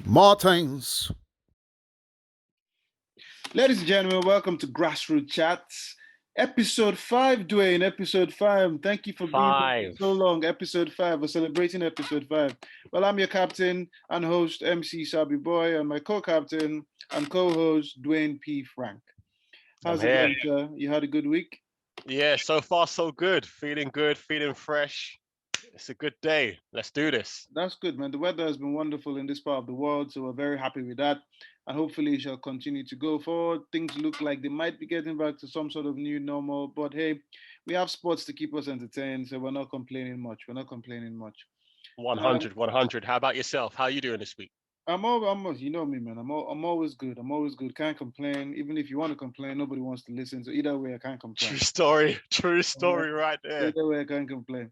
Martins. Ladies and gentlemen, welcome to Grassroot Chats. Episode 5, Dwayne. Episode 5. Thank you for being here for Five. so long. Episode 5. We're celebrating episode 5. Well, I'm your captain and host, MC Sabi Boy, and my co captain and co host, Dwayne P. Frank. I'm How's it here. going, sir? You had a good week? Yeah, so far so good. Feeling fresh. It's a good day. Let's do this. That's good, man. The weather has been wonderful in this part of the world, so we're very happy with that. And hopefully, it shall continue to go forward. Things look like they might be getting back to some sort of new normal, but hey, we have sports to keep us entertained, so we're not complaining much. We're not complaining much. Um, 100, 100. How about yourself? How are you doing this week? you know me, man. I'm always good. I'm always good. Can't complain. Even if you want to complain, nobody wants to listen. So either way, I can't complain. True story. True Uh, story right there. Either way, I can't complain.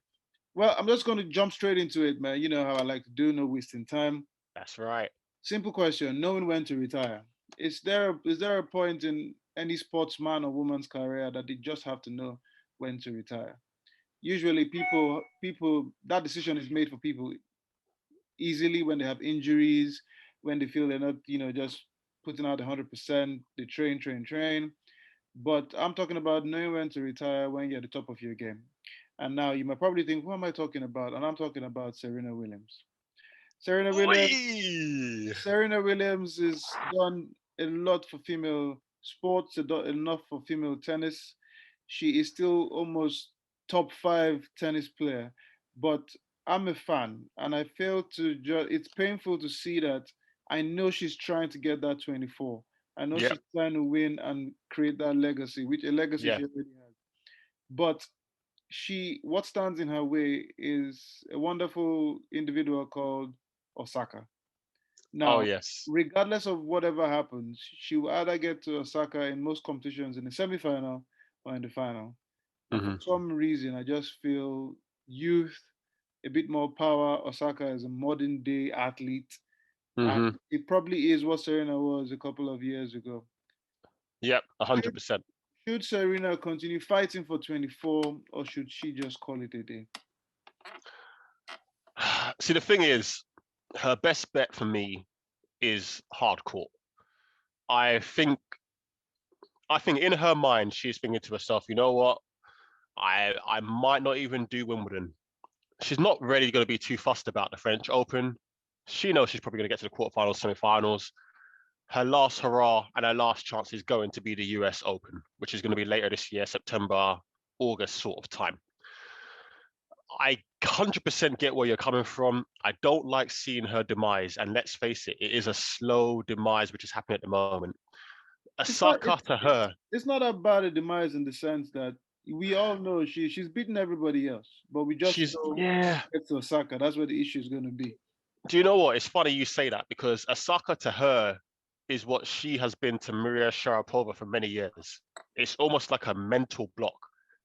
Well, I'm just going to jump straight into it, man. You know how I like to do, no wasting time. That's right. Simple question: knowing when to retire. Is there a point in any sportsman or woman's career that they just have to know when to retire? Usually, people that decision is made for people easily when they have injuries, when they feel they're not, just putting out 100%. They train. But I'm talking about knowing when to retire when you're at the top of your game. And now you might probably think, who am I talking about? And I'm talking about Serena Williams. Serena Williams Oi! Serena Williams has done a lot for female sports, enough for female tennis. She is still almost top five tennis player, but I'm a fan, and I fail to judge. It's painful to see that. I know she's trying to get that 24. I know Yep. she's trying to win and create that legacy, which a legacy Yeah. she already has. But what stands in her way is a wonderful individual called Osaka. Oh Now, yes. regardless of whatever happens, she will either get to Osaka in most competitions in the semi-final or in the final. And for hmm some reason, I just feel youth, a bit more power. Osaka is a modern day athlete, and hmm it probably is what Serena was a couple of years ago. Yep. Should 100%. should Serena continue fighting for 24, or should she just call it a day? See, the thing is, her best bet for me is hardcore. I think I think in her mind she's thinking to herself, you know what? I might not even do Wimbledon. She's not really going to be too fussed about the French Open. She knows she's probably going to get to the quarterfinals, semi-finals. Her last hurrah and her last chance is going to be the US Open, which is going to be later this year, September, August sort of time. I 100% get where you're coming from. I don't like seeing her demise, and let's face it, it is a slow demise which is happening at the moment. A It's not. sucker to her. It's not about a demise in the sense that we all know she's beaten everybody else, but we just She's know yeah. it's Osaka. That's where the issue is going to be. Do you know what? It's funny you say that because a sucker to her is what she has been to Maria Sharapova for many years. It's almost like a mental block.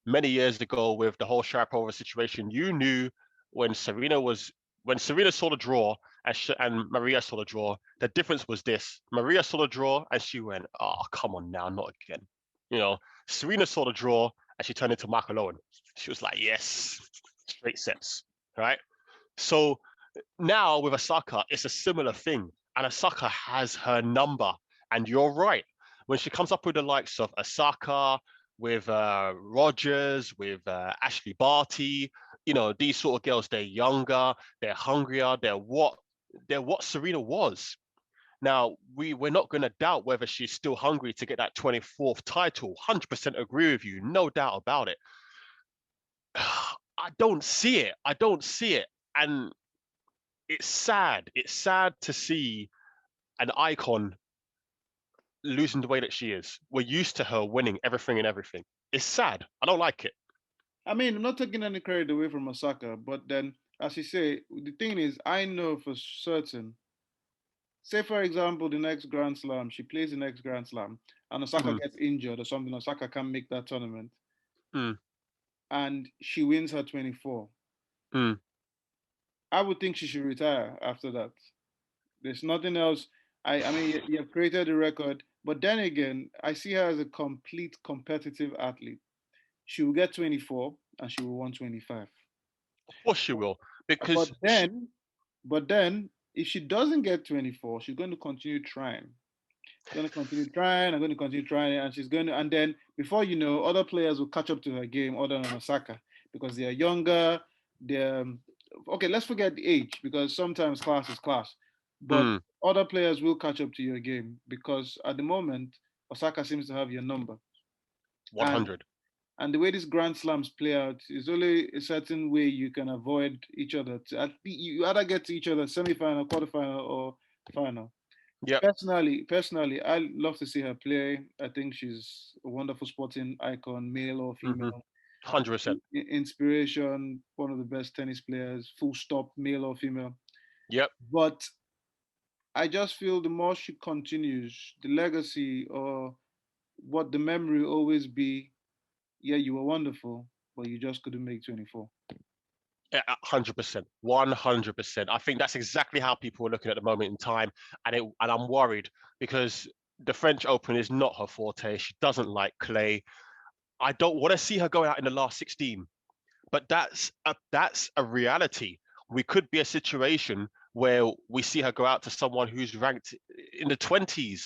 Many years ago, with the whole Sharapova situation, you knew when Serena was when Serena saw the draw and Maria saw the draw. The difference was this: Maria saw the draw and she went, "Oh, come on now, not again." You know, Serena saw the draw and she turned into Mark alone. She was like, "Yes, straight sets, right?" So now with Osaka, it's a similar thing. And Osaka has her number. And you're right. When she comes up with the likes of Osaka, with Rogers, with Ashley Barty, these sort of girls, they're younger, they're hungrier, they're what Serena was. Now, we're not going to doubt whether she's still hungry to get that 24th title. 100% agree with you, no doubt about it. I don't see it. I don't see it. And it's sad. It's sad to see an icon losing the way that she is. We're used to her winning everything and everything. It's sad. I don't like it. I mean, I'm not taking any credit away from Osaka, but then, as you say, the thing is, I know for certain. Say, for example, the next Grand Slam, she plays the next Grand Slam, and Osaka Mm, gets injured or something. Osaka can't make that tournament, mm, and she wins her 24. mm. I would think she should retire after that. There's nothing else. I mean, you have created a record, but then again, I see her as a complete competitive athlete. She will get 24 and she will want 25. Of course she will, But because then, but then if she doesn't get 24, she's going to continue trying. Going to continue trying. I'm going to continue trying, and she's going to. And then before you know, other players will catch up to her game other than Osaka because they are younger. They're okay. Let's forget the age because sometimes class is class, but Mm, other players will catch up to your game because at the moment Osaka seems to have your number. And 100. and the way these Grand Slams play out is only a certain way you can avoid each other. You either get to each other semi-final, quarterfinal, or final. Yep. Personally, I love to see her play. I think she's a wonderful sporting icon, male or Mm-hmm. female. 100%. Inspiration, one of the best tennis players, full stop, male or female. Yep. But I just feel the more she continues, the legacy or what the memory will always be, yeah, you were wonderful, but you just couldn't make 24. 100%. 100%. I think that's exactly how people are looking at the moment in time, and I'm worried because the French Open is not her forte. She doesn't like clay. I don't want to see her go out in the last 16. But that's a reality. We could be a situation where we see her go out to someone who's ranked in the 20s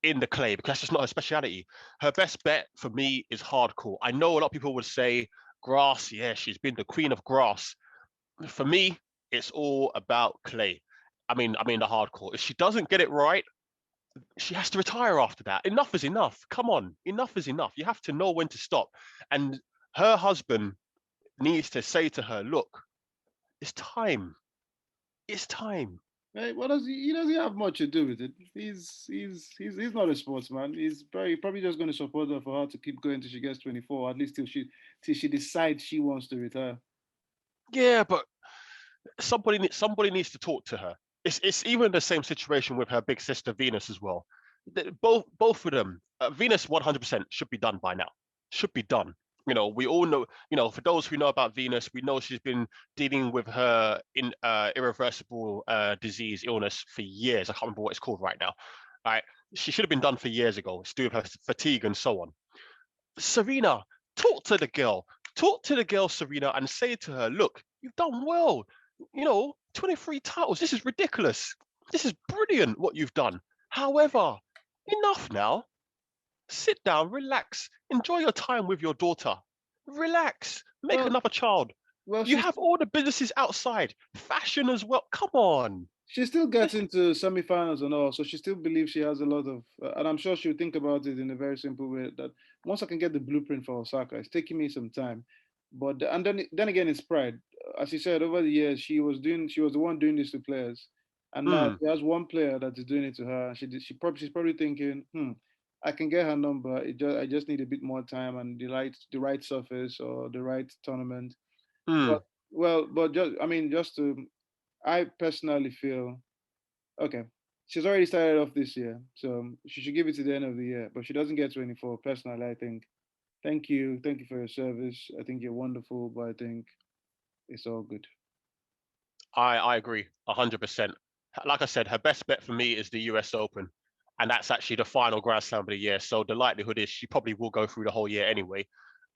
in the clay because that's just not her speciality. Her best bet for me is hardcore. I know a lot of people would say grass, yeah, she's been the queen of grass. For me, it's all about clay. I mean the hardcore. If she doesn't get it right, she has to retire after that. Enough is enough. Come on, enough is enough. You have to know when to stop. And her husband needs to say to her, look, it's time. It's time. Right? What does he doesn't have much to do with it. He's not a sportsman. He's probably just going to support her for her to keep going till she gets 24, at least till she decides she wants to retire. Yeah, but somebody needs to talk to her. It's even the same situation with her big sister Venus as well. Both of them, Venus 100% should be done by now. Should be done. We all know. For those who know about Venus, we know she's been dealing with her irreversible disease illness for years. I can't remember what it's called right now. Right, she should have been done for years ago. It's due to her fatigue and so on. Serena, talk to the girl. Talk to the girl, Serena, and say to her, look, you've done well. 23 titles. This is ridiculous. This is brilliant what you've done. However, enough now. Sit down, relax, enjoy your time with your daughter. Relax, make Well, another child. well, You have all the businesses outside, fashion as well. Come on. she still gets into semifinals and all, so she still believes she has a lot of, and I'm sure she'll think about it in a very simple way that once I can get the blueprint for Osaka, it's taking me some time, but and then again, it's pride. As she said, over the years, she was the one doing this to players, and now Mm, she has one player that is doing it to her. She's probably thinking, I can get her number. I just need a bit more time and the right surface or the right tournament. But mm. but just to I personally feel okay. She's already started off this year, so she should give it to the end of the year. But she doesn't get 24. Personally, I think. Thank you for your service. I think you're wonderful, but I think it's all good. I agree 100%. Like I said, her best bet for me is the US Open. And that's actually the final Grand Slam of the year. So the likelihood is she probably will go through the whole year anyway.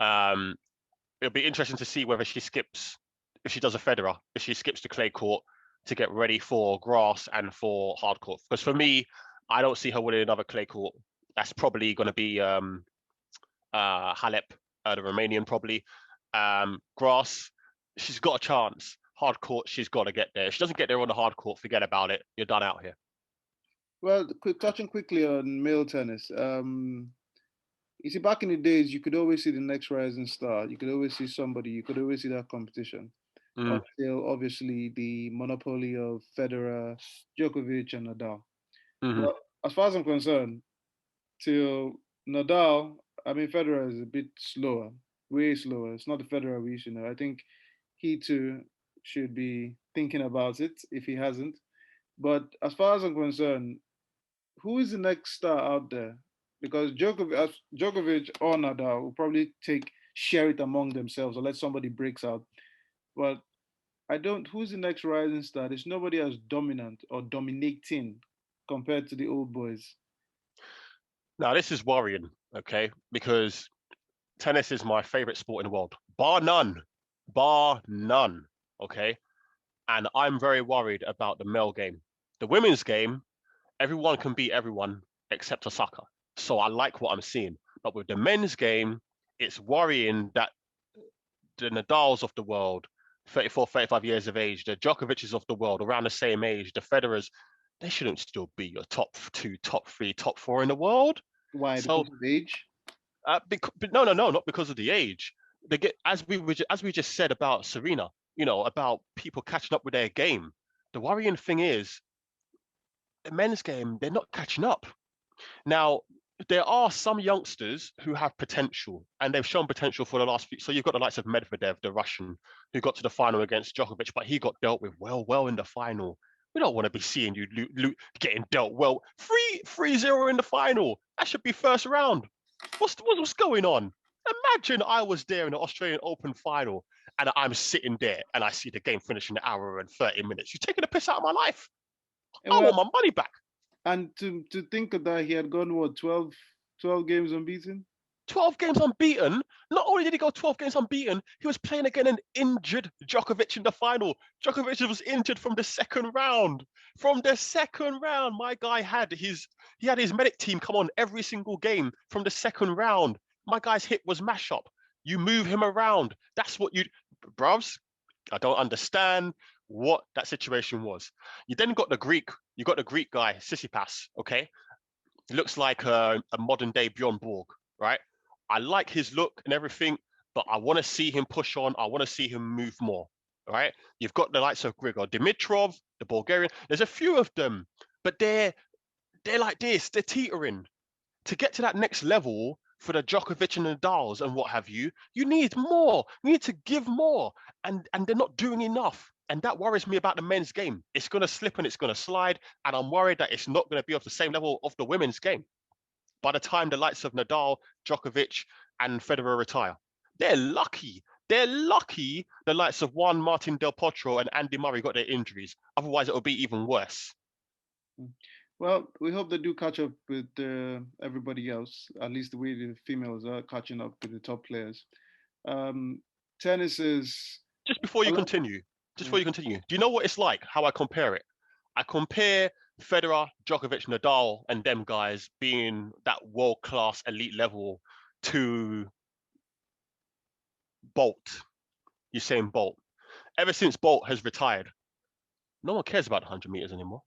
Um, it'll be interesting to see whether she skips, if she does a Federer, if she skips the clay court to get ready for grass and for hard court. Because for me, I don't see her winning another clay court. That's probably going to be Halep, the Romanian probably. Grass, she's got a chance. Hard court, she's got to get there. If she doesn't get there on the hard court, forget about it. You're done out here. Well, touching quickly on male tennis. You see, back in the days, you could always see the next rising star. You could always see somebody. You could always see that competition. Mm, Until obviously the monopoly of Federer, Djokovic, and Nadal. hmm. Well, as far as I'm concerned, till Nadal, I mean Federer is a bit slower, way slower. It's not the Federer we used to know. I think he too should be thinking about it if he hasn't. But as far as I'm concerned, who is the next star out there? Because Djokovic or Nadal will probably share it among themselves or let somebody breaks out. But I don't. Who's the next rising star? There's nobody as dominant or dominating compared to the old boys. Now, this is worrying, okay? Because tennis is my favorite sport in the world, bar none, bar none, okay? And I'm very worried about the male game. The women's game, everyone can beat everyone except Osaka. So I like what I'm seeing. But with the men's game, it's worrying that the Nadals of the world, 34, 35 years of age, the Djokovic's of the world, around the same age, the Federers, they shouldn't still be your top two, top three, top four in the world. Why? So, Because of age? but no, not because of the age. They get as we just said about Serena, about people catching up with their game. The worrying thing is the men's game, they're not catching up. Now, there are some youngsters who have potential, and they've shown potential for the last few. So you've got the likes of Medvedev, the Russian, who got to the final against Djokovic, but he got dealt with well in the final. We don't want to be seeing you getting dealt well. 3-0 in the final. That should be first round. What's going on? Imagine I was there in the Australian Open final and I'm sitting there and I see the game finish in an hour and 30 minutes. You're taking the piss out of my life. I want my money back. And to think of that, he had gone, what, 12 games unbeaten? 12 games unbeaten. Not only did he go 12 games unbeaten, he was playing against an injured Djokovic in the final. Djokovic was injured from the second round. My guy had his medic team come on every single game from the second round. My guy's hip was mash up. You move him around. That's what bruvs. I don't understand what that situation was. You then got the Greek guy, Tsitsipas, okay? He looks like a modern day Bjorn Borg, right? I like his look and everything, but I want to see him push on. I want to see him move more, right? You've got the likes of Grigor Dimitrov, the Bulgarian. There's a few of them, but they're like this. They're teetering. To get to that next level for the Djokovic and Nadals and what have you, you need more. You need to give more, and they're not doing enough. And that worries me about the men's game. It's going to slip and it's going to slide, and I'm worried that it's not going to be of the same level of the women's game. By the time the likes of Nadal, Djokovic, and Federer retire, they're lucky. They're lucky the likes of Juan Martin Del Potro and Andy Murray got their injuries. Otherwise, it'll be even worse. Well, we hope they do catch up with everybody else, at least the way the females are catching up with the top players. Tennis is... Just before you continue, do you know what it's like, how I compare it? I compare Federer, Djokovic, Nadal, and them guys being that world-class elite level to Bolt, Usain Bolt. Ever since Bolt has retired, no one cares about 100 meters anymore,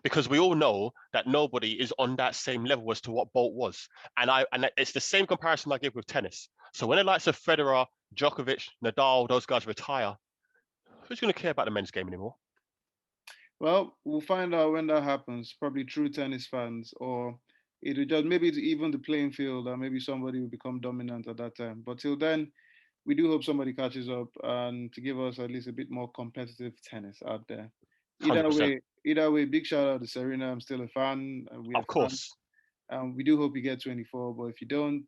because we all know that nobody is on that same level as to what Bolt was. And it's the same comparison I give with tennis. So when the likes of Federer, Djokovic, Nadal, those guys retire, who's going to care about the men's game anymore? Well, we'll find out when that happens, probably true tennis fans, or it'll just maybe it's even the playing field, and maybe somebody will become dominant at that time. But till then, we do hope somebody catches up and to give us at least a bit more competitive tennis out there. Either 100%. way, big shout out to Serena. I'm still a fan. Of course. We do hope you get 24, but if you don't,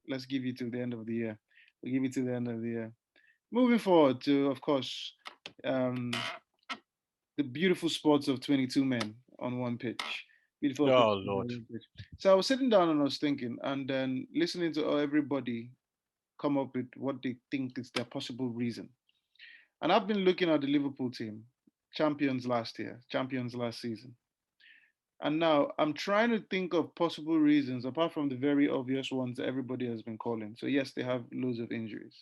let's give you till the end of the year. We'll give you till the end of the year. Moving forward to, of course, the beautiful sports of 22 men on one pitch. Beautiful. Oh, Lord. So I was sitting down and I was thinking, and then listening to everybody come up with what they think is their possible reason. And I've been looking at the Liverpool team, champions last season. And now I'm trying to think of possible reasons, apart from the very obvious ones that everybody has been calling. So yes, they have loads of injuries.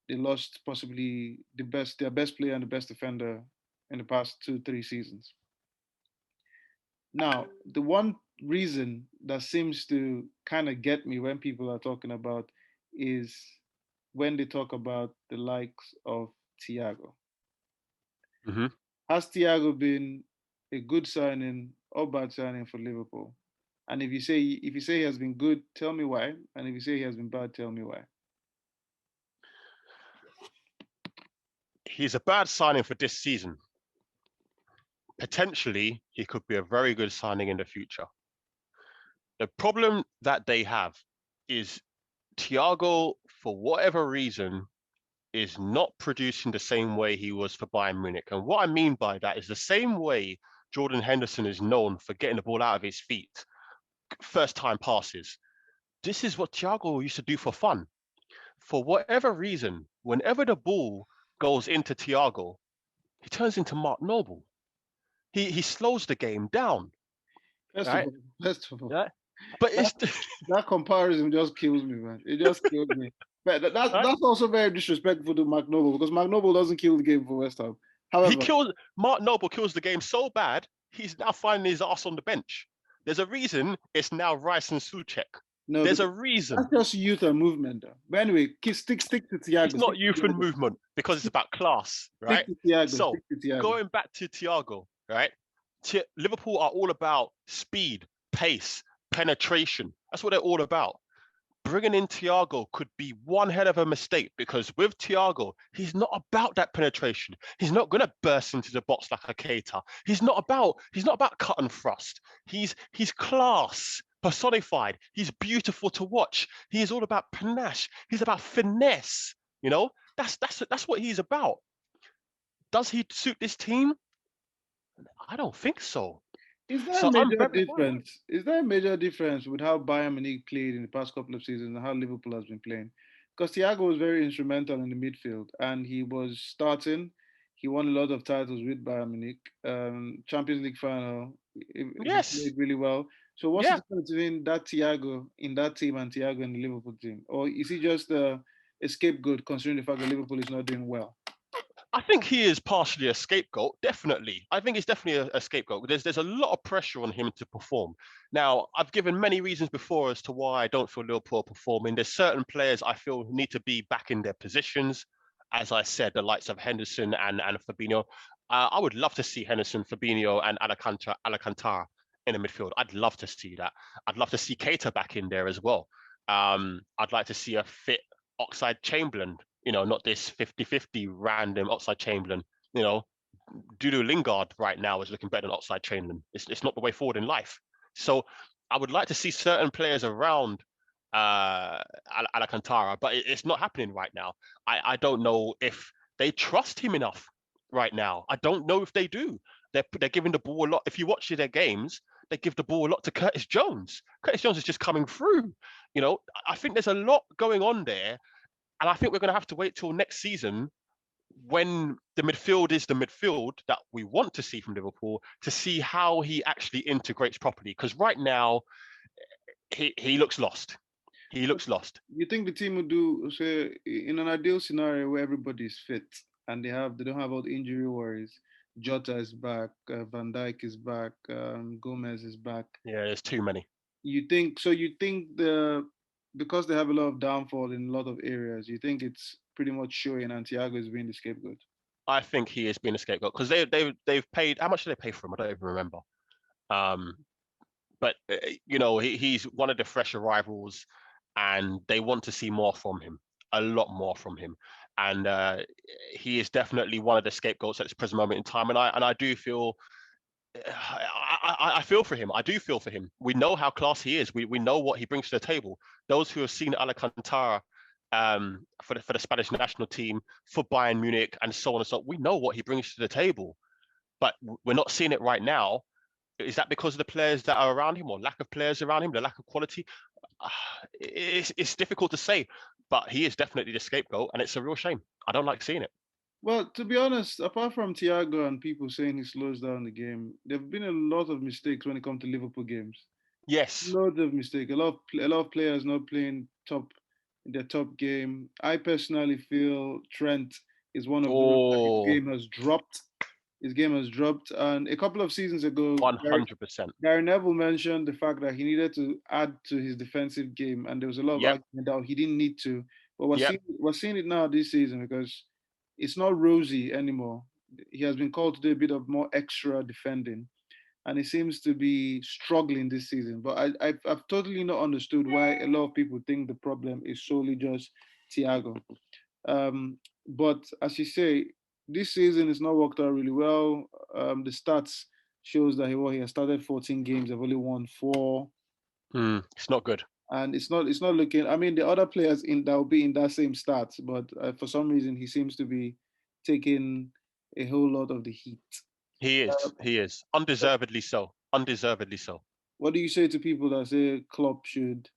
They lost possibly their best player and the best defender in the past 2-3 seasons. Now, the one reason that seems to kind of get me when people are talking about is when they talk about the likes of Thiago. Mm-hmm. Has Thiago been a good signing or bad signing for Liverpool? And if you say he has been good, tell me why. And if you say he has been bad, tell me why. He's a bad signing for this season. Potentially, he could be a very good signing in the future. The problem that they have is Thiago, for whatever reason, is not producing the same way he was for Bayern Munich. And what I mean by that is the same way Jordan Henderson is known for getting the ball out of his feet, first-time passes. This is what Thiago used to do for fun. For whatever reason, whenever the ball goes into Thiago, he turns into Mark Noble. he slows the game down, First of right? all, first of all, Yeah. But that, it's that comparison just kills me, man. It just kills me. But right. that's also very disrespectful to Mark Noble because Mark Noble doesn't kill the game for West Ham. He However, kills Mark Noble kills the game so bad, he's now finding his ass on the bench. There's a reason it's now Rice and Suchek. no, There's because a reason. that's just youth and movement. Though. But anyway, stick to It's Thiago. not Stick to youth and Thiago. movement because it's Stick, about class, stick right? to Thiago. So Stick to Thiago. going back to Thiago, right? Liverpool are all about speed, pace, penetration. That's what they're all about. Bringing in Thiago could be one hell of a mistake because with Thiago, he's not about that penetration. He's not going to burst into the box like a Keita. He's not about cut and thrust. He's class personified. He's beautiful to watch. He is all about panache. He's about finesse. You know, that's what he's about. Does he suit this team? I don't think so. Is there a So I'm major very worried. difference? Is there a major difference with how Bayern Munich played in the past couple of seasons and how Liverpool has been playing? Because Thiago was very instrumental in the midfield and he was starting. He won a lot of titles with Bayern Munich. Champions League final, he Yes. played really well. So what's the Yeah. difference between that Thiago in that team and Thiago in the Liverpool team? Or is he just a scapegoat considering the fact that Liverpool is not doing well? I think he is partially a scapegoat, definitely. I think he's definitely a scapegoat. There's a lot of pressure on him to perform. Now, I've given many reasons before as to why I don't feel Liverpool are performing. There's certain players I feel need to be back in their positions. As I said, the likes of Henderson and Fabinho. I would love to see Henderson, Fabinho, and Alcantara in the midfield. I'd love to see that. I'd love to see Keita back in there as well. I'd like to see a fit Oxlade-Chamberlain, not this 50-50 random Oxlade-Chamberlain. Dudu Lingard right now is looking better than Oxlade-Chamberlain. It's not the way forward in life. So I would like to see certain players around Alcantara, but it's not happening right now. I don't know if they trust him enough right now. I don't know if they do. They're giving the ball a lot. If you watch their games, they give the ball a lot to Curtis Jones. Curtis Jones is just coming through. I think there's a lot going on there, and I think we're going to have to wait till next season when the midfield is the midfield that we want to see from Liverpool to see how he actually integrates properly. Because right now, he looks lost. He looks lost. You think the team would do say in an ideal scenario where everybody's fit and they don't have all the injury worries? Jota is back, Van Dijk is back, Gomez is back. Yeah, there's too many. You think so? You think because they have a lot of downfall in a lot of areas, you think it's pretty much showing and Thiago is being the scapegoat? I think he is being a scapegoat because they've paid. How much did they pay for him? I don't even remember. Um, but he's one of the fresh arrivals, and they want to see more from him, a lot more from him, and he is definitely one of the scapegoats at this present moment in time. And I do feel. I feel for him. I do feel for him. We know how class he is. We know what he brings to the table. Those who have seen Alcantara for the Spanish national team, for Bayern Munich, and so on and so on, we know what he brings to the table. But we're not seeing it right now. Is that because of the players that are around him, or lack of players around him, the lack of quality? It's difficult to say, but he is definitely the scapegoat, and it's a real shame. I don't like seeing it. Well, to be honest, apart from Thiago and people saying he slows down the game, there have been a lot of mistakes when it comes to Liverpool games. Yes. Loads of mistakes. A lot of players not playing top in their top game. I personally feel Trent is one of those that his Oh, game has dropped. His game has dropped. And a couple of seasons ago, 100%. Gary Neville mentioned the fact that he needed to add to his defensive game, and there was a lot of Yep. argument that he didn't need to. But Yep. we're seeing it now this season because it's not rosy anymore. He has been called to do a bit of more extra defending, and he seems to be struggling this season. But I've totally not understood why a lot of people think the problem is solely just Thiago. But as you say, this season it's not worked out really well. The stats shows that he has started 14 games, they've only won 4, It's not good. and it's not looking. I mean, the other players in that will be in that same stats, but for some reason he seems to be taking a whole lot of the heat. He Uh, is. He is. Undeservedly so. Undeservedly so. what do you say to people that say Klopp should?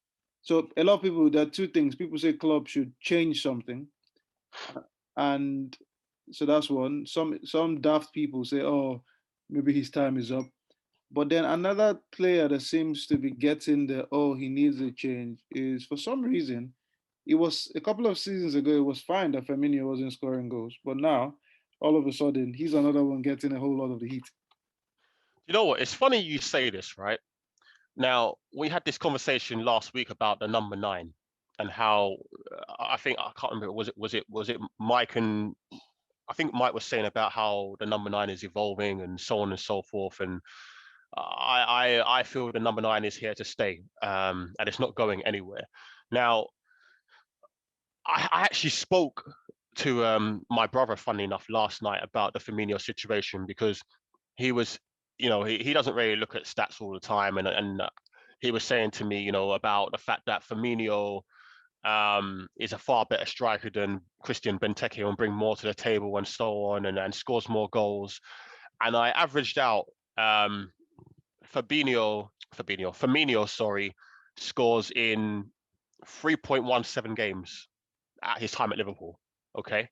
So a lot of people, there are two things. People say Klopp should change something, and so that's one. Some daft people say, oh, maybe his time is up. But then another player that seems to be getting the he needs a change is for some reason it was a couple of seasons ago it was fine that Firmino wasn't scoring goals, but now all of a sudden he's another one getting a whole lot of the heat. You know what? It's funny you say this, right? Now, we had this conversation last week about the number 9 and how I think I can't remember was it Mike, and I think Mike was saying about how the number 9 is evolving and so on and so forth. And I feel the number 9 is here to stay, and it's not going anywhere. Now, I actually spoke to my brother, funny enough, last night about the Firmino situation, because he was, he doesn't really look at stats all the time, and he was saying to me, about the fact that Firmino is a far better striker than Christian Benteke and bring more to the table and so on, and scores more goals. And I averaged out Firmino, sorry, scores in 3.17 games at his time at Liverpool. Okay.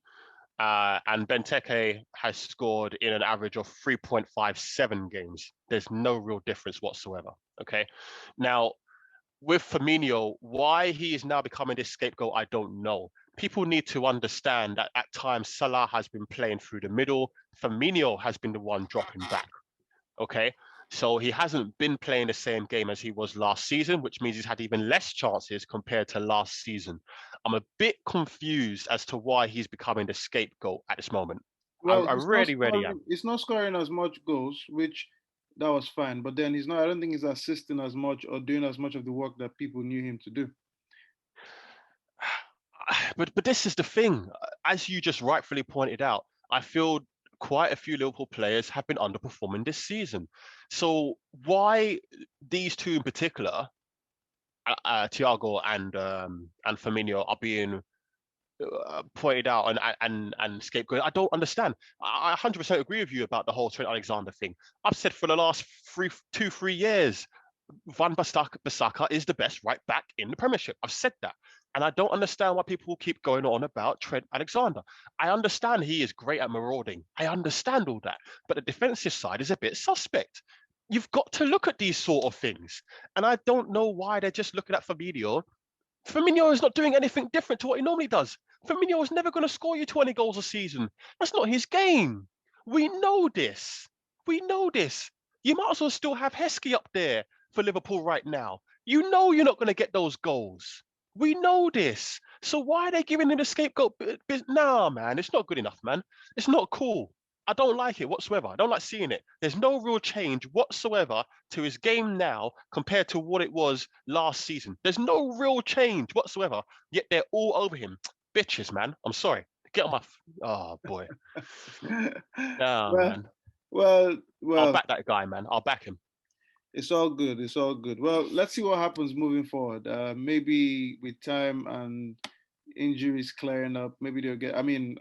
And Benteke has scored in an average of 3.57 games. There's no real difference whatsoever. Okay. Now, with Firmino, why he is now becoming this scapegoat, I don't know. People need to understand that at times Salah has been playing through the middle. Firmino has been the one dropping back. Okay. So he hasn't been playing the same game as he was last season, which means he's had even less chances compared to last season. I'm a bit confused as to why he's becoming the scapegoat at this moment. Well, I really, really am. he's not scoring as much goals, which that was fine. But then he's not. I don't think he's assisting as much or doing as much of the work that people knew him to do. But this is the thing. As you just rightfully pointed out, I feel quite a few Liverpool players have been underperforming this season. So why these two in particular, Thiago and Firmino, are being pointed out and scapegoat? I don't understand. I 100% agree with you about the whole Trent Alexander thing. I've said for the last 3 years, Van Bissaka is the best right back in the Premiership. I've said that. And I don't understand why people keep going on about Trent Alexander. I understand he is great at marauding. I understand all that. But the defensive side is a bit suspect. You've got to look at these sort of things. And I don't know why they're just looking at Fabinho. Firmino is not doing anything different to what he normally does. Firmino is never going to score you 20 goals a season. That's not his game. We know this. We know this. You might as well still have Heskey up there for Liverpool right now. You know you're not going to get those goals. We know this. So why are they giving him the scapegoat? Nah, man, it's not good enough, man. It's not cool. I don't like it whatsoever. I don't like seeing it. There's no real change whatsoever to his game now compared to what it was last season. There's no real change whatsoever, yet they're all over him. Bitches, man. I'm sorry. Get on my... Oh, boy. Nah, man. Well, I'll back that guy, man. I'll back him. It's all good. It's all good. Well, let's see what happens moving forward. Maybe with time and injuries clearing up, maybe they'll get... I mean,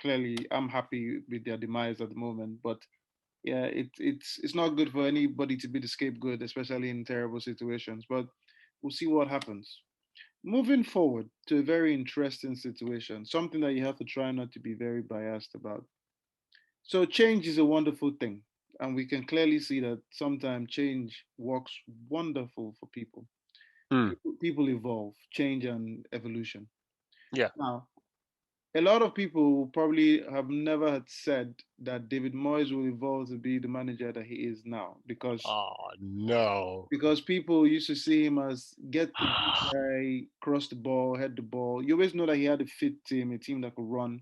I'm happy with their demise at the moment, but yeah, it's not good for anybody to be the scapegoat, especially in terrible situations. But we'll see what happens. Moving forward to a very interesting situation, something that you have to try not to be very biased about. So change is a wonderful thing, and we can clearly see that sometimes change works wonderful for people. People evolve, change and evolution. Yeah. Now, a lot of people probably have never had said that David Moyes will evolve to be the manager that he is now, because people used to see him as get the guy, cross the ball, head the ball. You always know that he had a fit team, a team that could run,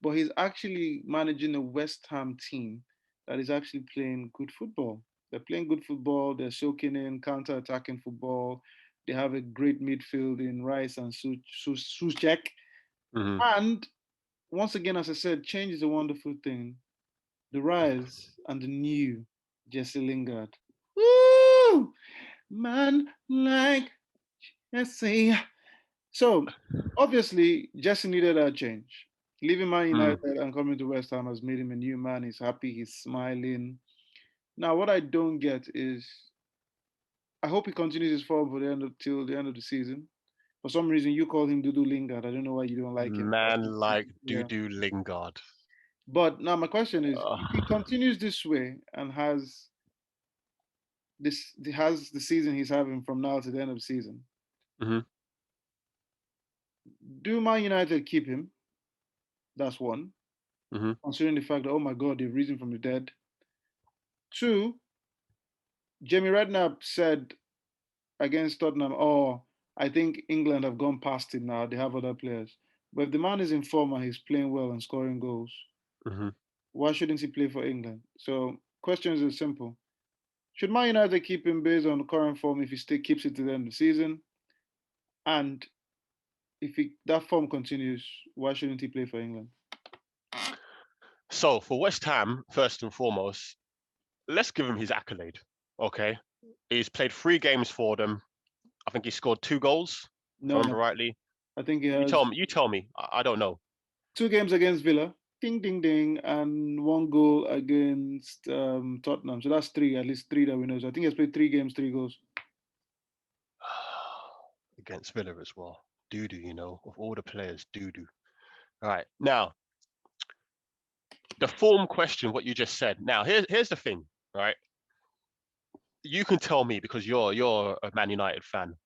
but he's actually managing a West Ham team that is actually playing good football. They're playing good football. They're soaking in counter-attacking football. They have a great midfield in Rice and Souček. Mm-hmm. And once again, as I said, change is a wonderful thing. The rise and the new Jesse Lingard. Woo! Man like Jesse. So, obviously, Jesse needed a change. Leaving Man United and coming to West Ham has made him a new man. He's happy, he's smiling. Now, what I don't get is I hope he continues his form for till the end of the season. For some reason, you call him Dudu Lingard. I don't know why you don't like him. Man like Dudu Lingard. But now my question is, if he continues this way and has the season he's having from now to the end of the season, Mhm. do Man United keep him? That's one. Mhm. Considering the fact that, oh my God, they've risen from the dead. Two, Jamie Redknapp said against Tottenham, oh, I think England have gone past him now. They have other players. But if the man is in form and he's playing well and scoring goals, Mhm. why shouldn't he play for England? So questions are simple. Should Man United keep him based on current form if he still keeps it to the end of the season? And if that form continues, why shouldn't he play for England? So for West Ham, first and foremost, let's give him his accolade. Okay, he's played 3 games for them. I think he scored 2 goals, if I No, remember no. rightly. I think he You has tell me. You tell me. I don't know. 2 games against Villa, ding, ding, ding, and 1 goal against Tottenham. So that's three, at least three that we know. So I think he has played 3 games, 3 goals. Against Villa as well. Doo-doo, you know, of all the players, doo-doo. All right, now the form question, what you just said. Now here's the thing, right? You can tell me because you're a Man United fan.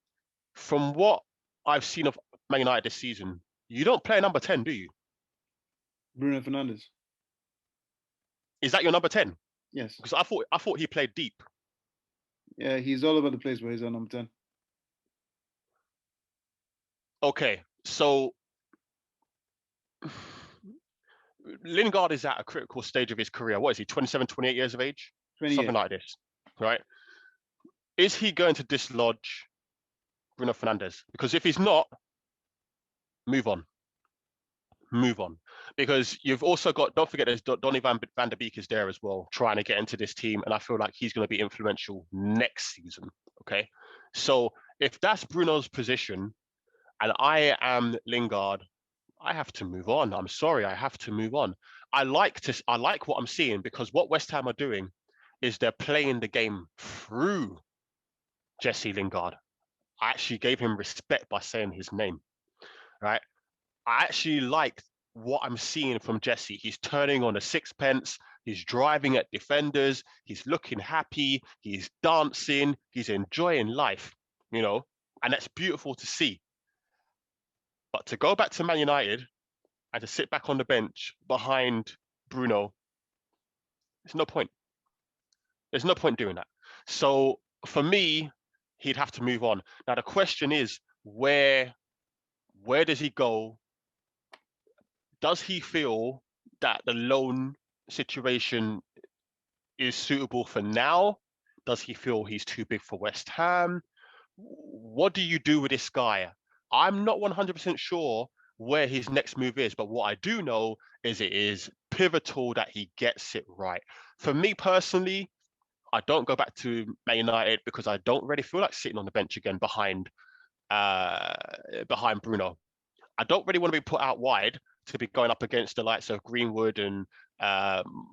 From what I've seen of Man United this season, you don't play number 10, do you? Bruno Fernandes. Is that your number 10? Yes. Because I thought he played deep. Yeah, he's all over the place, but he's on number 10. Okay, so Lingard is at a critical stage of his career. What is he, 27, 28 years of age? 28. Something like this, right? Is he going to dislodge Bruno Fernandes? Because if he's not, move on. Move on. Because you've also got, don't forget, there's Donny van der Beek is there as well, trying to get into this team. And I feel like he's going to be influential next season. Okay. So if that's Bruno's position and I am Lingard, I have to move on. I'm sorry, I have to move on. I like what I'm seeing because what West Ham are doing is they're playing the game through Jesse Lingard. I actually gave him respect by saying his name, right? I actually like what I'm seeing from Jesse. He's turning on a sixpence. He's driving at defenders. He's looking happy. He's dancing. He's enjoying life, you know, and that's beautiful to see. But to go back to Man United and to sit back on the bench behind Bruno, there's no point. There's no point doing that. So for me, he'd have to move on. Now the question is, where does he go? Does he feel that the loan situation is suitable for now? Does he feel he's too big for West Ham? What do you do with this guy? I'm not 100% sure where his next move is, but what I do know is it is pivotal that he gets it right. For me personally, I don't go back to Man United because I don't really feel like sitting on the bench again behind Bruno. I don't really want to be put out wide to be going up against the likes of Greenwood and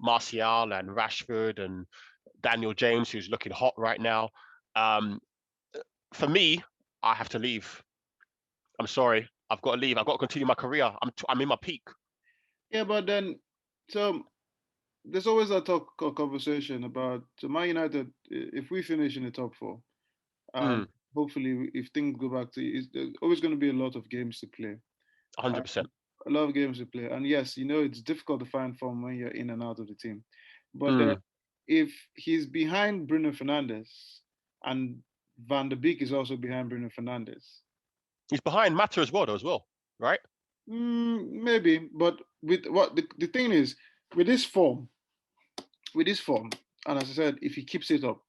Martial and Rashford and Daniel James, who's looking hot right now. Um, for me, I have to leave. I'm sorry. I've got to leave. I've got to continue my career. I'm in my peak. Yeah, but then, so there's always a talk or conversation about so Man United. If we finish in the top four, Mm, hopefully, if things go back to, there's always going to be a lot of games to play. 100%. A lot of games to play, and yes, you know it's difficult to find form when you're in and out of the team. But Mm. if he's behind Bruno Fernandes, and Van der Beek is also behind Bruno Fernandes, He's behind Mata as well, though, right? maybe. But with what the thing is, with this form, and as I said, if he keeps it up,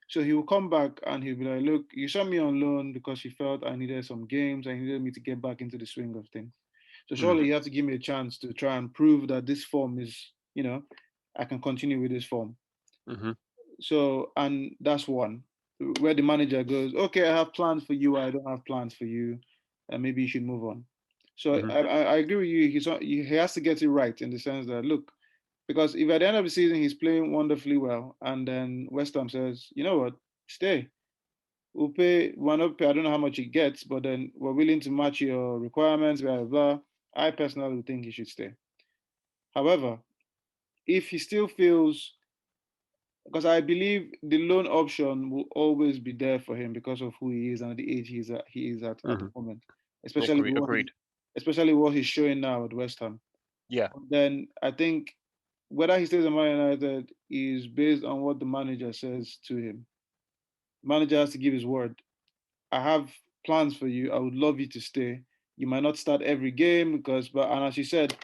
so he will come back and he'll be like, "Look, you sent me on loan because you felt I needed some games, I needed me to get back into the swing of things. So Mm. surely you have to give me a chance to try and prove that this form is, I can continue with this form." Mm-hmm. So, and that's one where the manager goes, "Okay, I have plans for you. I don't have plans for you, and maybe you should move on." So Mm-hmm. I agree with you. He has to get it right in the sense that, look, because if at the end of the season he's playing wonderfully well, and then West Ham says, "You know what, stay. We'll pay. We're not pay. I don't know how much he gets, but then we're willing to match your requirements." Blah blah blah. I personally think he should stay. However, if he still feels, because I believe the loan option will always be there for him because of who he is and the age he is at the Hmm. moment, especially Agreed. especially what he's showing now at West Ham. Yeah. Then I think whether he stays at Man United is based on what the manager says to him. Manager has to give his word. I have plans for you. I would love you to stay. You might not start every game and as you said,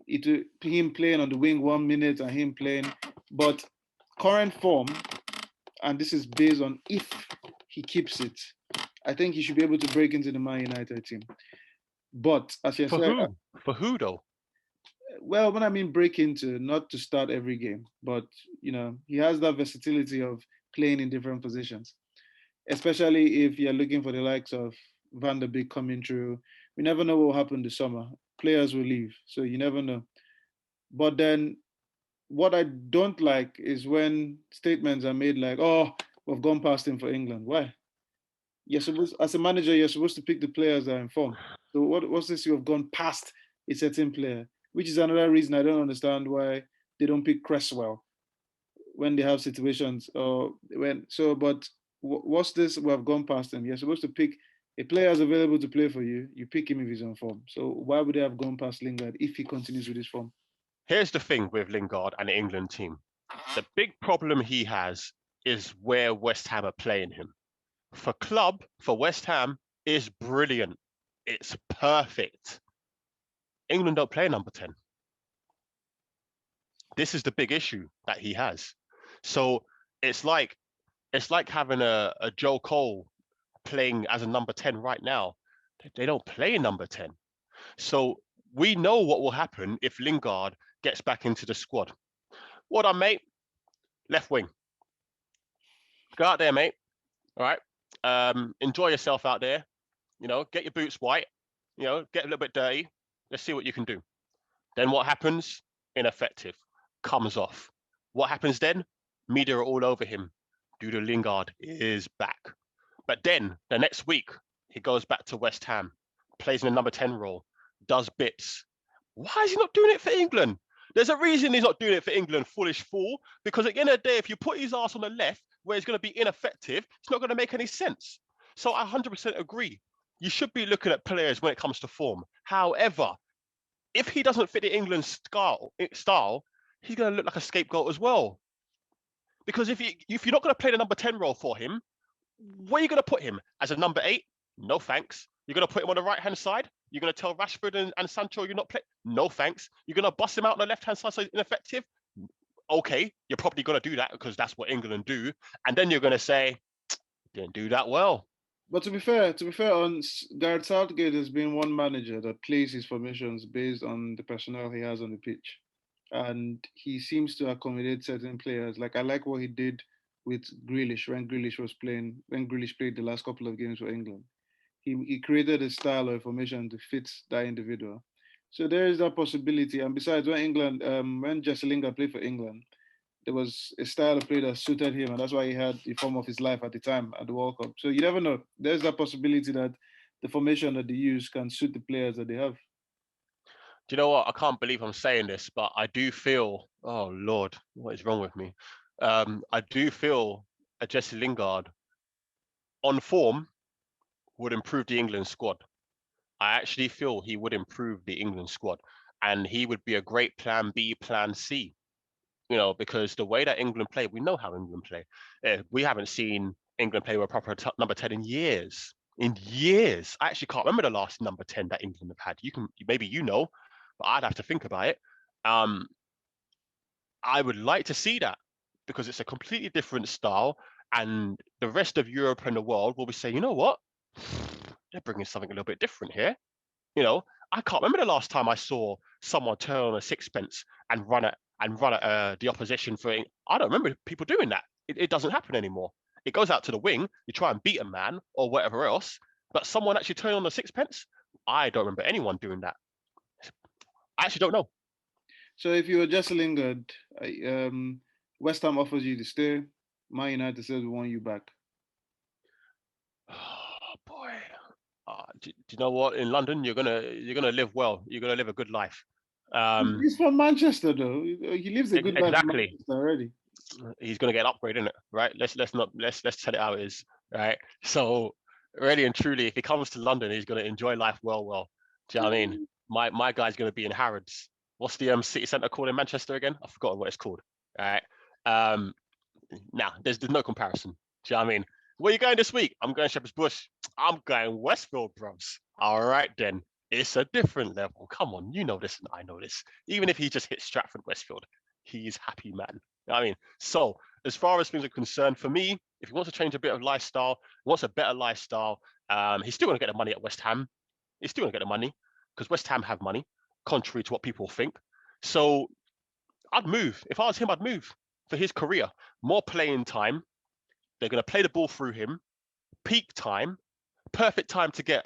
him playing on the wing 1 minute and him playing, but current form, and this is based on if he keeps it, I think he should be able to break into the Man United team. But as you For said, who? For who though? well, when I mean break into, not to start every game, but he has that versatility of playing in different positions, especially if you're looking for the likes of Van der Beek coming through. We never know what will happen this summer. Players will leave, so you never know. But then what I don't like is when statements are made like, "Oh, we've gone past him for England." Why? As a manager, you're supposed to pick the players that are in form. So what's this? You have gone past a certain player, which is another reason I don't understand why they don't pick Cresswell when they have situations or when. So, but what's this? We have gone past him. You're supposed to pick a player is available to play for you. You pick him if he's on form. So why would they have gone past Lingard if he continues with his form? Here's the thing with Lingard and the England team. The big problem he has is where West Ham are playing him. For West Ham, is brilliant. It's perfect. England don't play number 10. This is the big issue that he has. So it's like having a Joe Cole playing as a number 10 right now. They don't play number 10. So we know what will happen if Lingard gets back into the squad. What up, mate? Left wing. Go out there, mate. All right. Enjoy yourself out there. Get your boots white. Get a little bit dirty. Let's see what you can do. Then what happens? Ineffective. Comes off. What happens then? Media are all over him. Duda Lingard is back. But then the next week, he goes back to West Ham, plays in the number 10 role, does bits. Why is he not doing it for England? There's a reason he's not doing it for England, foolish fool. Because at the end of the day, if you put his ass on the left, where he's going to be ineffective, it's not going to make any sense. So I 100% agree. You should be looking at players when it comes to form. However, if he doesn't fit the England style, he's going to look like a scapegoat as well. Because if you're not going to play the number 10 role for him, where are you going to put him? As a number 8? No thanks. You're going to put him on the right-hand side? You're going to tell Rashford and Sancho you're not playing? No thanks. You're going to bust him out on the left-hand side so he's ineffective? Okay, you're probably going to do that because that's what England do. And then you're going to say, didn't do that well. But to be fair, Gareth Southgate has been one manager that plays his formations based on the personnel he has on the pitch, and he seems to accommodate certain players. Like I like what he did with Grealish when Grealish played the last couple of games for England. He created a style of formation to fit that individual. So there is that possibility. And besides, when Jesse Lingard played for England, there was a style of play that suited him, and that's why he had the form of his life at the time at the World Cup. So you never know. There's that possibility that the formation that they use can suit the players that they have. Do you know what? I can't believe I'm saying this, but I do feel, oh Lord, what is wrong with me? I do feel a Jesse Lingard on form would improve the England squad. I actually feel he would improve the England squad, and he would be a great plan B, plan C. Because the way that England play, we know how England play. We haven't seen England play with a proper number 10 in years. In years, I actually can't remember the last number 10 that England have had. Maybe but I'd have to think about it. Um, I would like to see that because it's a completely different style, and the rest of Europe and the world will be saying, you know what, they're bringing something a little bit different here. You know, I can't remember the last time I saw someone turn on a sixpence and run at the opposition for. I don't remember people doing that. It doesn't happen anymore. It goes out to the wing. You try and beat a man or whatever else, but someone actually turn on a sixpence. I don't remember anyone doing that. I actually don't know. So if you were Jesse Lingard, West Ham offers you to stay. Man United says we want you back. Oh boy. Do you know what? In London, you're gonna live well. You're gonna live a good life. He's from Manchester, though. He lives a good life in Exactly. Manchester already. He's gonna get an upgrade, isn't it? Right? Let's tell it how it is. Right. So really and truly, if he comes to London, he's gonna enjoy life well. Do you know what I mean? My guy's gonna be in Harrods. What's the city centre called in Manchester again? I've forgotten what it's called. Right. Now there's no comparison. Do you know what I mean? Where are you going this week? I'm going Shepherd's Bush. I'm going Westfield, bros. All right then. It's a different level. Come on, you know this and I know this. Even if he just hits Stratford Westfield, he's happy, man. You know what I mean? So as far as things are concerned, for me, if he wants to change a bit of lifestyle, wants a better lifestyle, he's still going to get the money at West Ham. He's still going to get the money because West Ham have money, contrary to what people think. So I'd move. If I was him, I'd move for his career. More playing time. They're going to play the ball through him. Peak time. Perfect time to get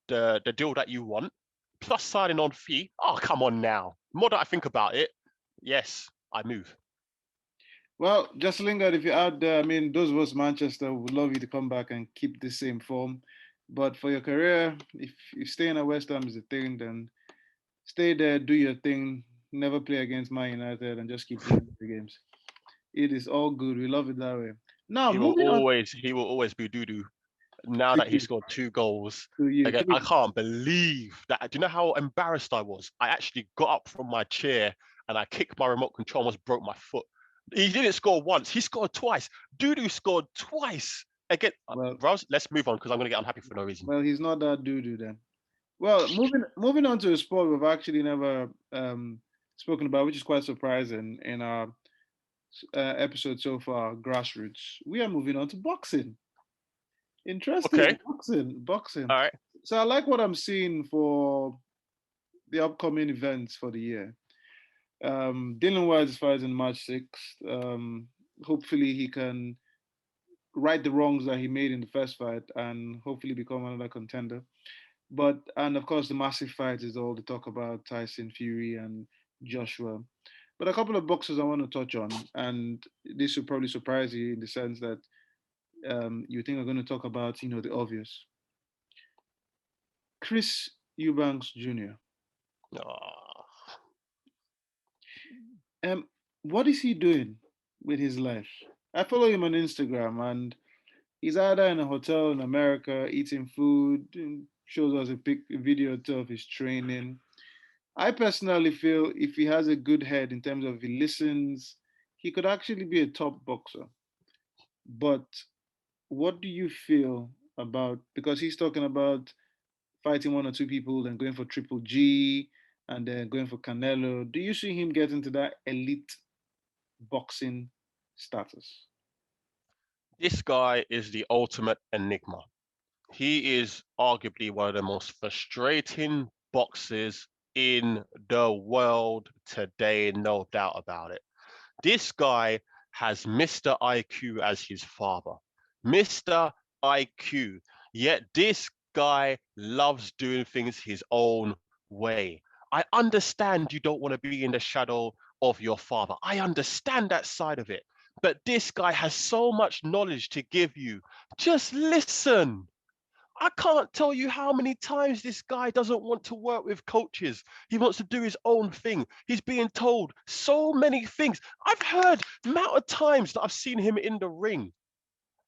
the deal that you want. Plus signing on fee. Oh, come on now. The more that I think about it, yes, I move. Well, Jesse Lingard, if you're out there, I mean, those of us Manchester would love you to come back and keep the same form. But for your career, if staying at West Ham is the thing, then stay there, do your thing, never play against Man United, and just keep winning the games. It is all good. We love it that way. Now, He will moving on always be doo-doo. Now to that he you. scored 2 goals To you. again, I can't believe that. Do you know how embarrassed I was? I actually got up from my chair and I kicked my remote control, almost broke my foot. He didn't score once, he scored twice. Doo-doo scored twice. Again, Well, Rose, let's move on because I'm going to get unhappy for no reason. well, he's not that doo-doo then. Well, moving on to a sport we've actually never spoken about, which is quite surprising in our episode so far, Grassroots. We are moving on to boxing. Interesting, Okay, boxing. all right. So I like what I'm seeing for the upcoming events for the year. Dylan White is fighting March 6th. Hopefully he can right the wrongs that he made in the first fight and hopefully become another contender. And of course, the massive fight is all the talk about Tyson Fury and Joshua. But a couple of boxers I want to touch on, and this will probably surprise you in the sense that you think I'm going to talk about, the obvious. Chris Eubanks Jr. Oh, What is he doing with his life? I follow him on Instagram, and he's either in a hotel in America eating food, and shows us a video of his training. I personally feel if he has a good head in terms of if he listens, he could actually be a top boxer. But what do you feel about, because he's talking about fighting one or two people, then going for Triple G, and then going for Canelo. Do you see him getting to that elite boxing status? this guy is the ultimate enigma. He is arguably one of the most frustrating boxers in the world today, no doubt about it. This guy has Mr. IQ as his father. Mr. IQ. Yet this guy loves doing things his own way. I understand you don't want to be in the shadow of your father. I understand that side of it. But this guy has so much knowledge to give you. Just listen. I can't tell you how many times this guy doesn't want to work with coaches. He wants to do his own thing. He's being told so many things. I've heard the amount of times that I've seen him in the ring,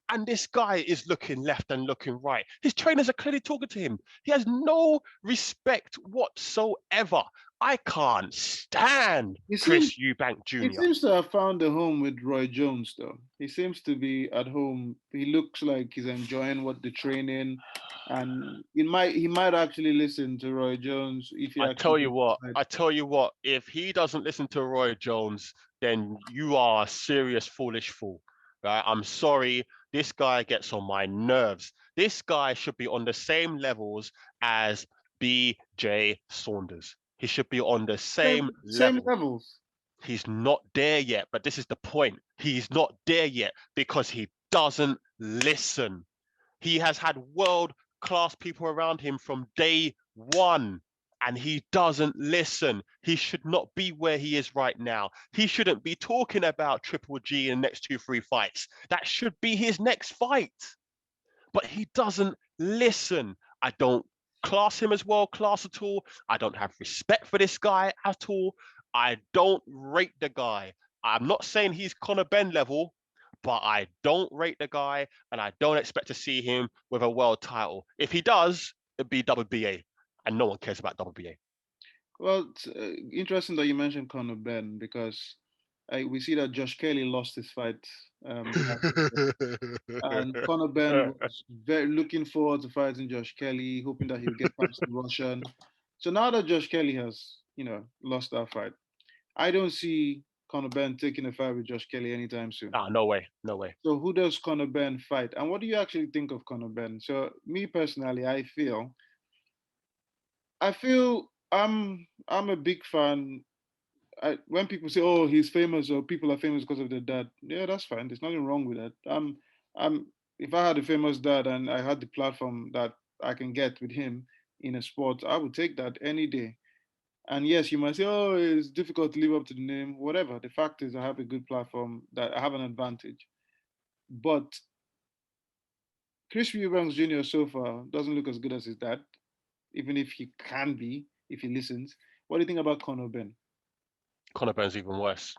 and this guy is looking left and looking right. His trainers are clearly talking to him. He has no respect whatsoever. I can't stand Chris Eubank He Jr. seems to have found a home with Roy Jones, though. He seems to be at home. He looks like he's enjoying what the training, and he might actually listen to Roy Jones if he I actually. tell you what, if he doesn't listen to Roy Jones, then you are a serious foolish fool. Right? I'm sorry, this guy gets on my nerves. This guy should be on the same levels as BJ Saunders. He should be on the same Same level. levels. He's not there yet, but this is the point. He's not there yet because he doesn't listen. He has had world-class people around him from day one, and he doesn't listen. He should not be where he is right now. He shouldn't be talking about Triple G in the next 2-3 fights. That should be his next fight. But he doesn't listen. I don't class him as world class at all. I don't have respect for this guy at all. I don't rate the guy. I'm not saying he's Conor Benn level, but I don't rate the guy, and I don't expect to see him with a world title. If he does, it'd be WBA, and no one cares about WBA. Well, it's interesting that you mentioned Conor Benn because we see that Josh Kelly lost his fight last week. And Conor Benn was very looking forward to fighting Josh Kelly, hoping that he would get past the Russian. So now that Josh Kelly has, lost that fight, I don't see Conor Benn taking a fight with Josh Kelly anytime soon. Ah, no way, no way. So who does Conor Benn fight? And what do you actually think of Conor Benn? So me personally, I feel I'm a big fan. When people say, "Oh, he's famous," or people are famous because of their dad, yeah, that's fine. There's nothing wrong with that. If I had a famous dad and I had the platform that I can get with him in a sport, I would take that any day. And yes, you might say, "Oh, it's difficult to live up to the name." Whatever. The fact is, I have a good platform that I have an advantage. But Chris Eubanks Jr. so far doesn't look as good as his dad, even if he can be if he listens. What do you think about Conor Benn? Conor Benn's even worse.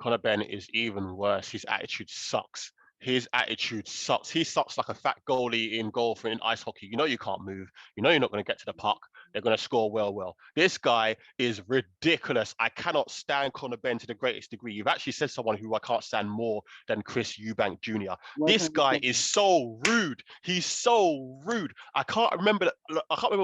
Conor Benn is even worse. His attitude sucks. His attitude sucks. He sucks like a fat goalie in goal for in ice hockey. You know you can't move. You know you're not going to get to the puck. They're going to score well. This guy is ridiculous. I cannot stand Conor Benn to the greatest degree. You've actually said someone who I can't stand more than Chris Eubank Jr. This guy is so rude. He's so rude. I can't remember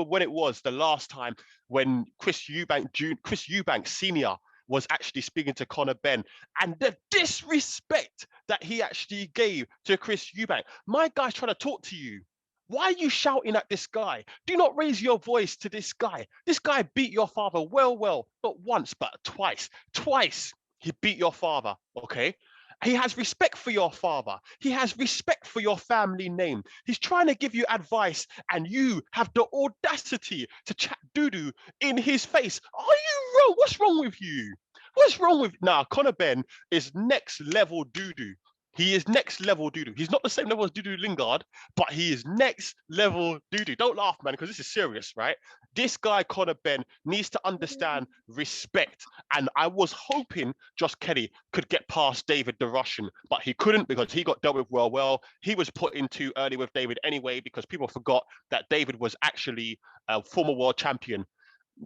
when it was the last time when Chris Eubank Sr. was actually speaking to Conor Benn, and the disrespect that he actually gave to Chris Eubank. My guy's trying to talk to you. Why are you shouting at this guy? Do not raise your voice to this guy. This guy beat your father well, not once, but twice. Twice he beat your father, okay? He has respect for your father. He has respect for your family name. He's trying to give you advice, and you have the audacity to chat doo-doo in his face. Are you wrong? What's wrong with you? What's wrong with... Nah, Conor Benn is next level doo-doo. He is next level doo-doo. He's not the same level as Doo-doo Lingard, but he is next level doo-doo. Don't laugh, man, because this is serious, right? This guy, Conor Benn, needs to understand respect. And I was hoping Josh Kelly could get past David the Russian, but he couldn't because he got dealt with well. He was put in too early with David anyway because people forgot that David was actually a former world champion.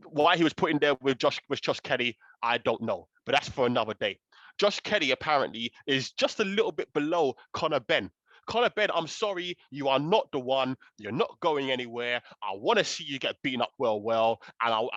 Why he was put in there with Josh Kelly, I don't know, but that's for another day. Josh Kelly apparently is just a little bit below Conor Benn. Conor Benn, I'm sorry, you are not the one. You're not going anywhere. I want to see you get beaten up well, and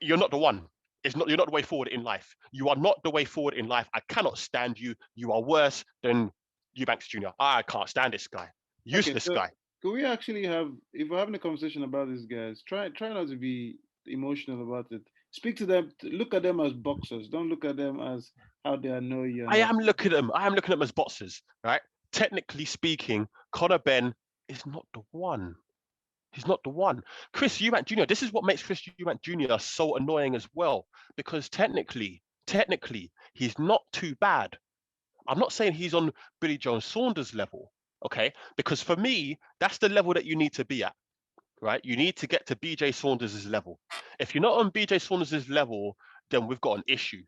you're not the one. You're not the way forward in life. You are not the way forward in life. I cannot stand you. You are worse than Eubanks Jr. I can't stand this guy. Useless guy. Could we actually have, if we're having a conversation about these guys, try not to be emotional about it. Speak to them. Look at them as boxers. Don't look at them as how they annoy you. I am looking at them as boxers, right? Technically speaking, Conor Benn is not the one. He's not the one. Chris Eubank Jr., this is what makes Chris Eubank Jr. so annoying as well, because technically, he's not too bad. I'm not saying he's on Billy Joe Saunders level, okay? Because for me, that's the level that you need to be at, right? You need to get to BJ Saunders' level. If you're not on BJ Saunders' level, then we've got an issue.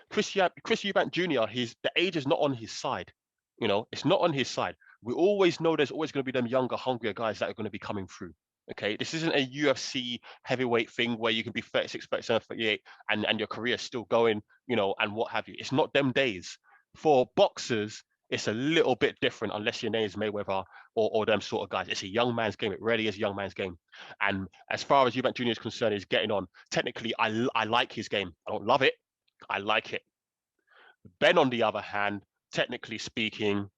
Chris Eubank Jr., the age is not on his side. You know, it's not on his side. We always know there's always going to be them younger, hungrier guys that are going to be coming through. Okay, this isn't a UFC heavyweight thing where you can be 36, 37, 38 and your career is still going, you know, and what have you. It's not them days. For boxers, it's a little bit different unless your name is Mayweather or them sort of guys. It's a young man's game. It really is a young man's game. And as far as Eubank Jr. is concerned, he's getting on. Technically, I like his game. I don't love it. I like it. Ben, on the other hand, technically speaking,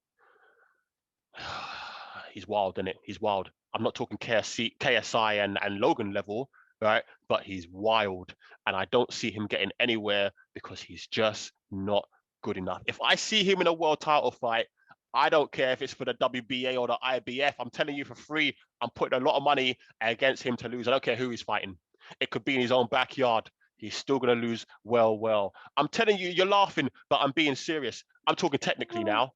he's wild, isn't it? He's wild. I'm not talking KSI and Logan level, right? But he's wild. And I don't see him getting anywhere because he's just not good enough. If I see him in a world title fight, I don't care if it's for the WBA or the IBF. I'm telling you for free, I'm putting a lot of money against him to lose. I don't care who he's fighting. It could be in his own backyard. He's still going to lose well. I'm telling you, you're laughing, but I'm being serious. I'm talking technically now.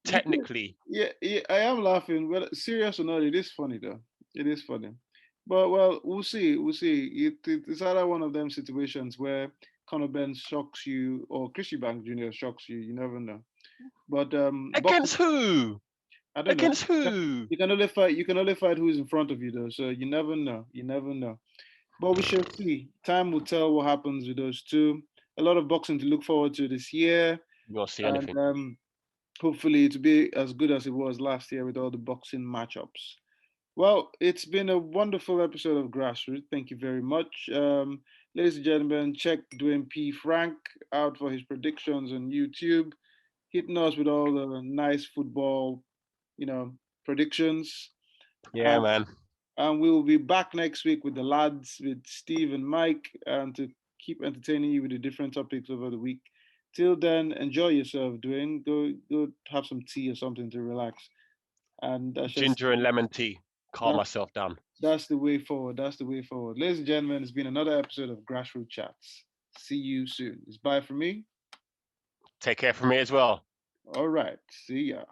Technically. Yeah, I am laughing. Well, serious or not, it is funny though. It is funny. But well, we'll see. We'll see. It's either one of them situations where Conor Ben shocks you or Chris Eubanks Jr. shocks you. You never know. But boxing, Against who? I don't know. Against who? You can only fight. You can only fight who's in front of you, though. So you never know. You never know. But we shall see. Time will tell what happens with those two. A lot of boxing to look forward to this year, You won't see and anything. hopefully to be as good as it was last year with all the boxing matchups. Well, it's been a wonderful episode of Grassroot. Thank you very much. Ladies and gentlemen, check Dwayne P. Frank out for his predictions on YouTube, hitting us with all the nice football, you know, predictions. Yeah, Uh, man. and we will be back next week with the lads, with Steve and Mike, and to keep entertaining you with the different topics over the week. Till then, enjoy yourself, Dwayne. Go have some tea or something to relax. And that's just Ginger and lemon tea. Calm that myself down. that's the way forward. That's the way forward. Ladies and gentlemen, it's been another episode of Grassroot Chats. See you soon. It's bye from me. Take care for me as well. All right. See ya.